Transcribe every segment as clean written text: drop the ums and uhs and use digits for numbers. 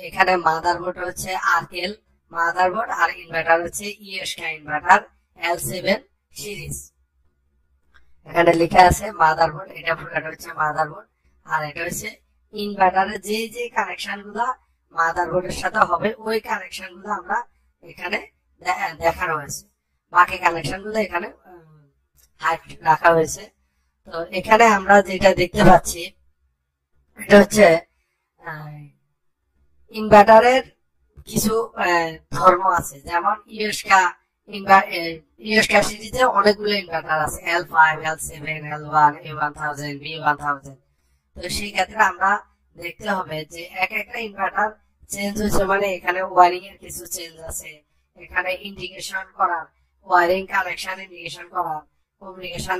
এখানে মাদারবোর্ড হচ্ছে আর্কেল মাদারবোর্ড, আর ইনভার্টার হচ্ছে ইএসকে ইনভার্টার L7 সিরিজ। এখানে লেখা আছে মাদারবোর্ড, এটা পুরোটা হচ্ছে মাদারবোর্ড, আর এটা হচ্ছে ইনভার্টারের যে যে কানেকশন গুলা মাদারবোর্ডের সাথে হবে ওই কানেকশন গুলো আমরা এখানে দেখানো হয়েছে, বাকি কানেকশন গুলো এখানে হাইড রাখা হয়েছে। তো এখানে আমরা যেটা দেখতে পাচ্ছি এটা হচ্ছে ইনভার্টারের কিছু ধর্ম আছে, যেমন ইউএসকা সিরিজে অনেকগুলো ইনভার্টার আছে, L5, L7, L1, A1000, B1000। তো সেই ক্ষেত্রে আমরা দেখতে হবে যে এক একটা ইনভার্টার চেঞ্জ হচ্ছে, মানে এখানে ওয়ারিং এর কিছু চেঞ্জ আছে, এখানে ইন্ডিকেশন করার ওয়ারিং কানেকশন ইন্ডিকেশন করার কমিউনিকেশন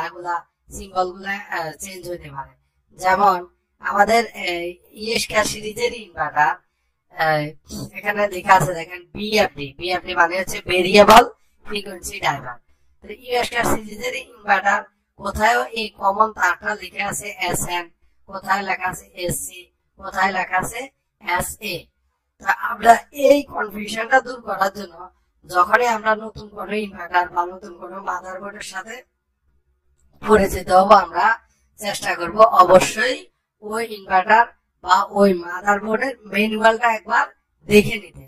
এগুলা সিম্বল গুলা চেঞ্জ হতে পারে। যেমন আমাদের ইএসকে সিরিজের ইনভার্টার এখানে লেখা আছে দেখেন বিএফডি মানে হচ্ছে ভেরিয়েবল ফ্রিকোয়েন্সি ড্রাইভার। ইউএসকে সিরিজের ইনভার্টার কোথায় এই কমন তারটা লেখা আছে এসএন, কোথায় লেখা আছে এসসি, কোথায় লেখা আছে এসএ। তো আমরা এই কনফিউশনটা দূর করার জন্য যখনই আমরা নতুন কোনো ইনভার্টার বা নতুন কোনো মাদারবোর্ডের সাথে পরিচিত হব, আমরা চেষ্টা করব অবশ্যই ওই ইনভার্টার বা ওই মাদারবোর্ডের ম্যানুয়ালটা একবার দেখে নিতে।